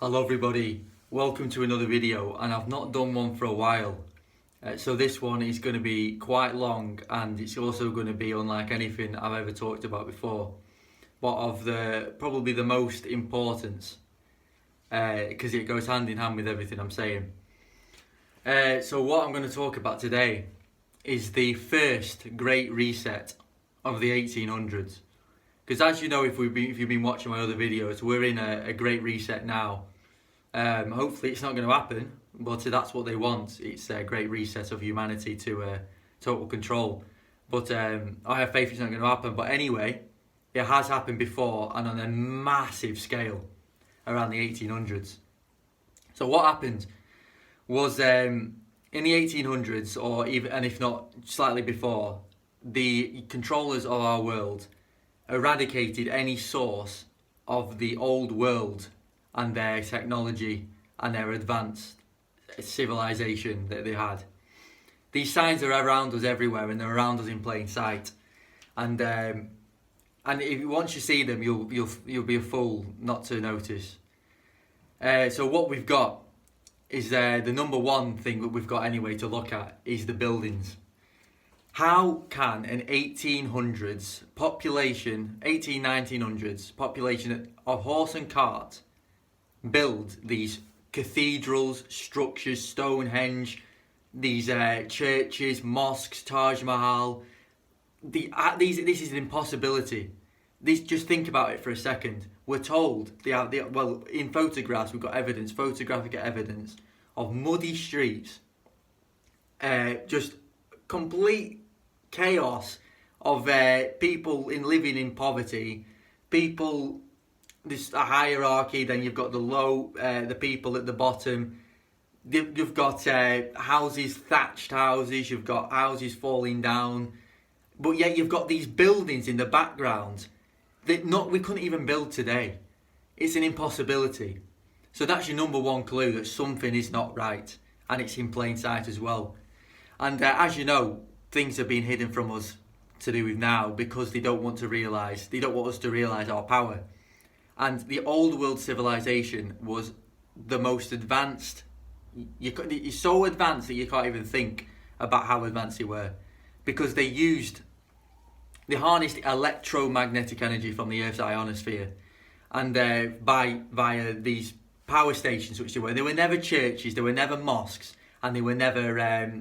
Hello everybody, welcome to another video, and I've not done one for a while. So this one is going to be quite long, and it's also going to be unlike anything I've ever talked about before, but of probably the most importance, because it goes hand in hand with everything I'm saying. So what I'm going to talk about today is the first Great Reset of the 1800s. Because as you know, if you've been watching my other videos, we're in a Great Reset now. Hopefully it's not going to happen, but that's what they want. It's a Great Reset of humanity to total control. But I have faith it's not going to happen. But anyway, it has happened before, and on a massive scale around the 1800s. So what happened was in the 1800s, or even, and if not slightly before, the controllers of our world eradicated any source of the old world and their technology and their advanced civilization that they had. These signs are around us everywhere, and they're around us in plain sight. And if once you see them, you'll be a fool not to notice. So what we've got is the number one thing that we've got anyway to look at is the buildings. How can an 1800s population, 1900s population of horse and cart build these cathedrals, structures, Stonehenge, these churches, mosques, Taj Mahal? This is an impossibility. Just think about it for a second. We're told well, in photographs we've got evidence, photographic evidence of muddy streets, just complete chaos of people living in poverty, people, this a hierarchy. Then you've got the people at the bottom. You've got houses, thatched houses. You've got houses falling down, but yet you've got these buildings in the background that we couldn't even build today. It's an impossibility. So that's your number one clue that something is not right, and it's in plain sight as well. And as you know, things are being hidden from us to do with now because they don't want us to realise our power. And the old world civilization was the most advanced. It's so advanced that you can't even think about how advanced they were, because they harnessed electromagnetic energy from the Earth's ionosphere, and via these power stations, which they were never churches, they were never mosques, and they were never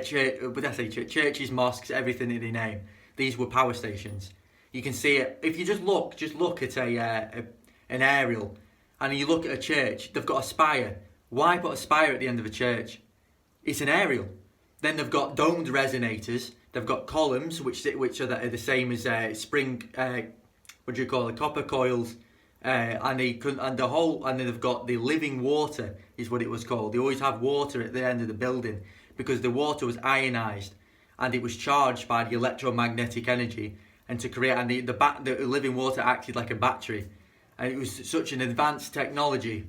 churches, mosques, everything in their name. These were power stations. You can see it if you just look at an aerial, and you look at a church. They've got a spire. Why put a spire at the end of a church? It's an aerial. Then they've got domed resonators. They've got columns which are the same as spring. Copper coils. And then they've got the living water, is what it was called. They always have water at the end of the building, because the water was ionized and it was charged by the electromagnetic energy, and the living water acted like a battery. And it was such an advanced technology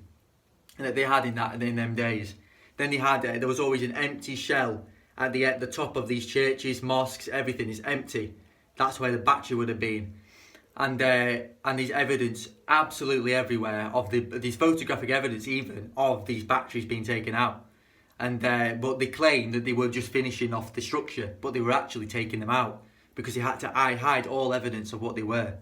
that they had in them days. Then there was always an empty shell at the top of these churches, mosques. Everything is empty. That's where the battery would have been. And there's evidence absolutely everywhere of these photographic evidence, even of these batteries being taken out. And but they claim that they were just finishing off the structure, but they were actually taking them out because they had to hide all evidence of what they were.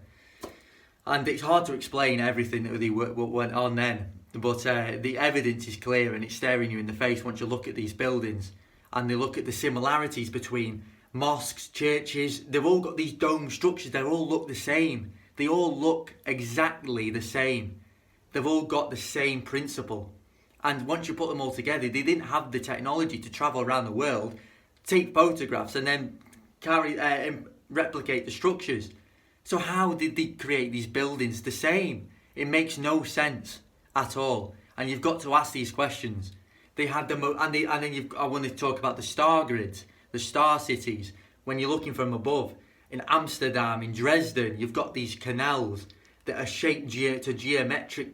And it's hard to explain everything that what went on then, but the evidence is clear, and it's staring you in the face once you look at these buildings and they look at the similarities between mosques, churches. They've all got these dome structures. They all look the same. They all look exactly the same. They've all got the same principle. And once you put them all together, they didn't have the technology to travel around the world, take photographs, and then replicate the structures. So how did they create these buildings the same? It makes no sense at all. And you've got to ask these questions. They had I want to talk about the star grids, the star cities. When you're looking from above, in Amsterdam, in Dresden, you've got these canals that are shaped to geometric